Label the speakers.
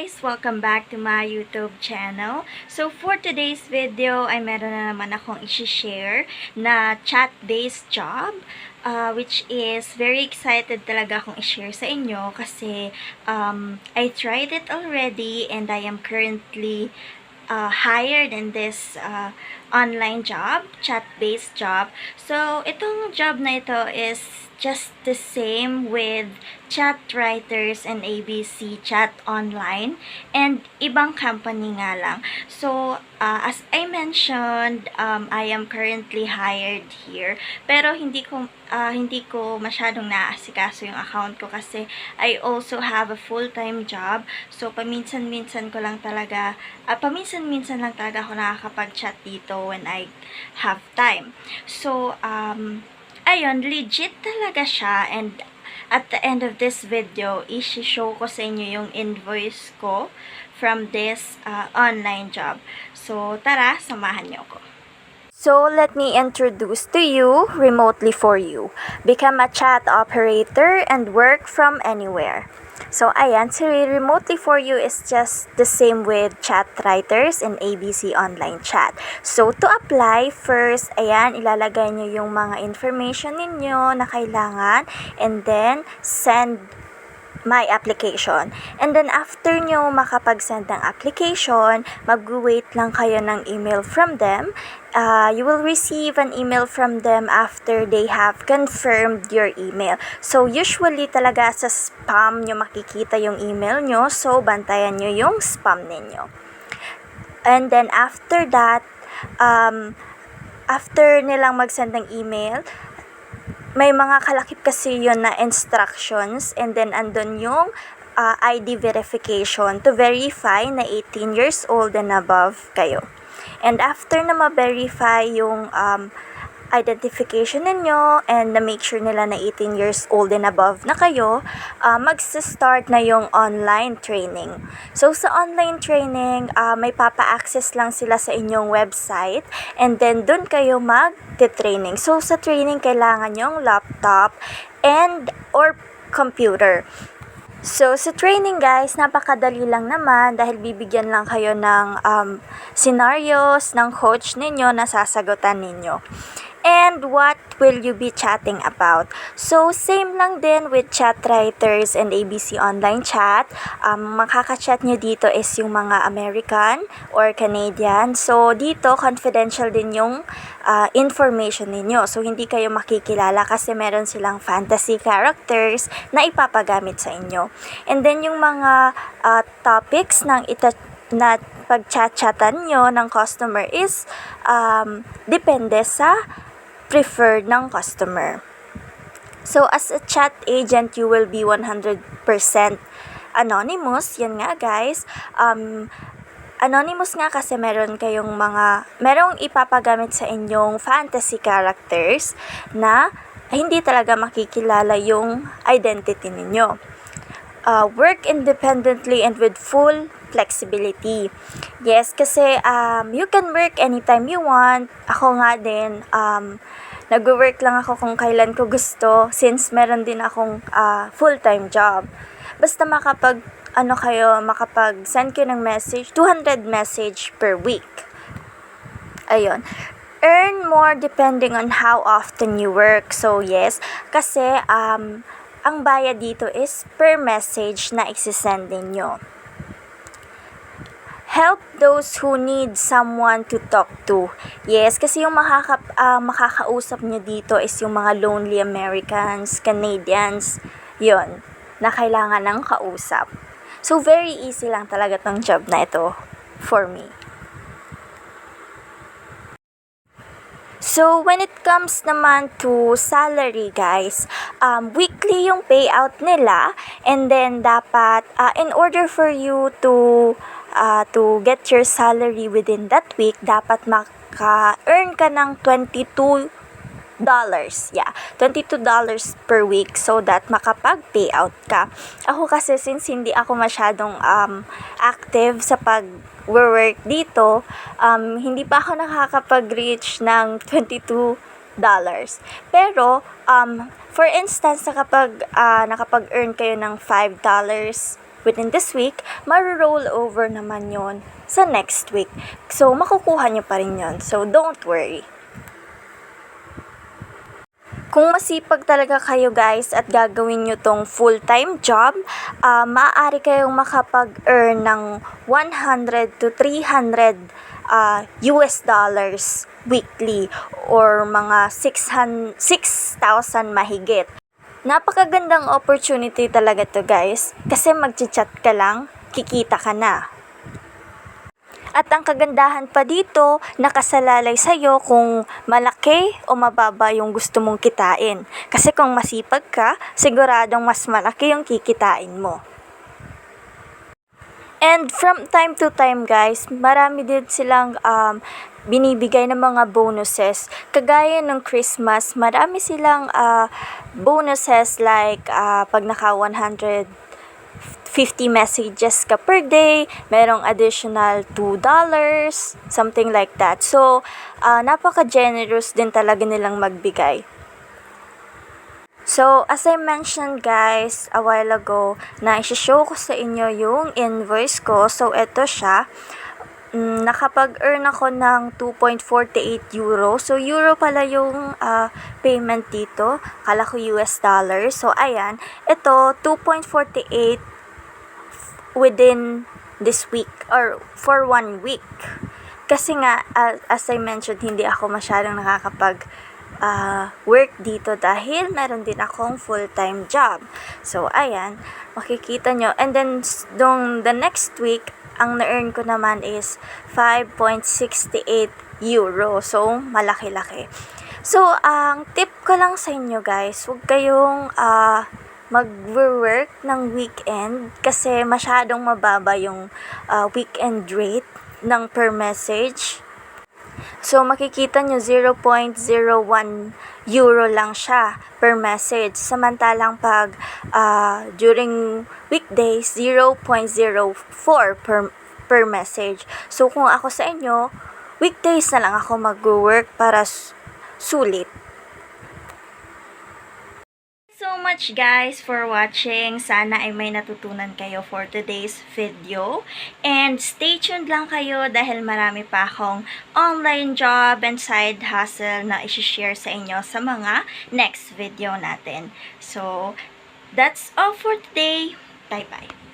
Speaker 1: guys! Welcome back to my YouTube channel. So for today's video ay meron na naman akong i-share na chat-based job which is very excited talaga akong i-share sa inyo kasi I tried it already and I am currently hired in this online job, chat-based job. So, itong job na ito is just the same with chat writers and ABC Chat Online and ibang company nga lang. So, as I mentioned, I am currently hired here pero hindi ko masyadong naasikaso yung account ko kasi I also have a full-time job. So, paminsan-minsan lang talaga ako nakakapag-chat dito when I have time. So, ayun, legit talaga siya and at the end of this video, i-show ko sa inyo yung invoice ko from this online job. So, tara, samahan niyo ako. So, let me introduce to you Remotely For You. Become a chat operator and work from anywhere. So, ayan, si Remotely For You is just the same with chat writers and ABC Online Chat. So, to apply, first, ayan, ilalagay nyo yung mga information ninyo na kailangan and then send my application. And then, after nyo makapag-send ng application, mag-wait lang kayo ng email from them. You will receive an email from them after they have confirmed your email. So, usually talaga sa spam nyo makikita yung email nyo. So, bantayan nyo yung spam ninyo. And then, after that, after nilang mag-send ng email, may mga kalakip kasi yun na instructions and then andun yung ID verification to verify na 18 years old and above kayo. And after na ma-verify yung identification ninyo and na make sure nila na 18 years old and above na kayo, magsa-start na yung online training. So, sa online training, may papa-access lang sila sa inyong website and then dun kayo mag-training. So, sa training, kailangan yung laptop and or computer. So, sa training guys, napakadali lang naman dahil bibigyan lang kayo ng scenarios ng coach ninyo na sasagutan ninyo. And what will you be chatting about? So, same lang din with chat writers and ABC Online Chat. Makaka-chat nyo dito is yung mga American or Canadian. So, dito, confidential din yung information ninyo. So, hindi kayo makikilala kasi meron silang fantasy characters na ipapagamit sa inyo. And then, yung mga topics na pag-chat-chatan nyo ng customer is depende sa preferred ng customer. So, as a chat agent, you will be 100% anonymous. Yan nga, guys. Anonymous nga kasi merong ipapagamit sa inyong fantasy characters na hindi talaga makikilala yung identity ninyo. Work independently and with full flexibility. Yes, kasi you can work anytime you want. Ako nga din, nag-work lang ako kung kailan ko gusto since meron din akong full-time job. Basta makapag-send kayo ng message, 200 message per week. Ayun. Earn more depending on how often you work. So, yes, kasi ang bayad dito is per message na isi-send ninyo. Help those who need someone to talk to. Yes, kasi yung makakausap nyo dito is yung mga lonely Americans, Canadians, yon na kailangan ng kausap. So, very easy lang talaga tong job na ito for me. So, when it comes naman to salary, guys, weekly yung payout nila and then dapat, in order for you to get your salary within that week, dapat maka-earn ka ng $22. Yeah, $22 per week so that makapag-payout ka. Ako kasi since hindi ako masyadong active sa pag-work dito, hindi pa ako nakakapag-reach ng $22. Pero, for instance, nakapag-earn kayo ng $5 within this week, ma-roll over naman yon sa next week. So, makukuha nyo pa rin yon. So, don't worry. Kung masipag talaga kayo guys at gagawin nyo tong full-time job, maaari kayong makapag-earn ng 100 to 300 US dollars weekly or mga 6,000 mahigit. Napakagandang opportunity talaga to guys kasi mag-chat ka lang, kikita ka na. At ang kagandahan pa dito, nakasalalay sa'yo kung malaki o mababa yung gusto mong kitain. Kasi kung masipag ka, siguradong mas malaki yung kikitain mo. And from time to time guys, marami din silang binibigay ng mga bonuses. Kagaya ng Christmas, marami silang bonuses like pag naka 150 messages ka per day, merong additional $2, something like that. So, napaka-generous din talaga nilang magbigay. So, as I mentioned guys, a while ago, na isi-show ko sa inyo yung invoice ko. So, ito siya. Nakapag-earn ako ng 2.48 euro. So, euro pala yung payment dito. Kala ko US dollar. So, ayan. Ito, 2.48 within this week or for 1 week. Kasi nga, as I mentioned, hindi ako masyadong nakakapag work dito dahil meron din akong full-time job. So, ayan, makikita nyo. And then, the next week, ang na-earn ko naman is 5.68 euro. So, malaki-laki. So, ang tip ko lang sa inyo guys, huwag kayong mag-work ng weekend kasi masyadong mababa yung weekend rate ng per message. So, makikita nyo 0.01 euro lang siya per message. Samantalang pag during weekdays, 0.04 per message. So, kung ako sa inyo, weekdays na lang ako mag-work para sulit. So much guys for watching. Sana ay may natutunan kayo for today's video. And stay tuned lang kayo dahil marami pa akong online job and side hustle na isi-share sa inyo sa mga next video natin. So, that's all for today. Bye-bye.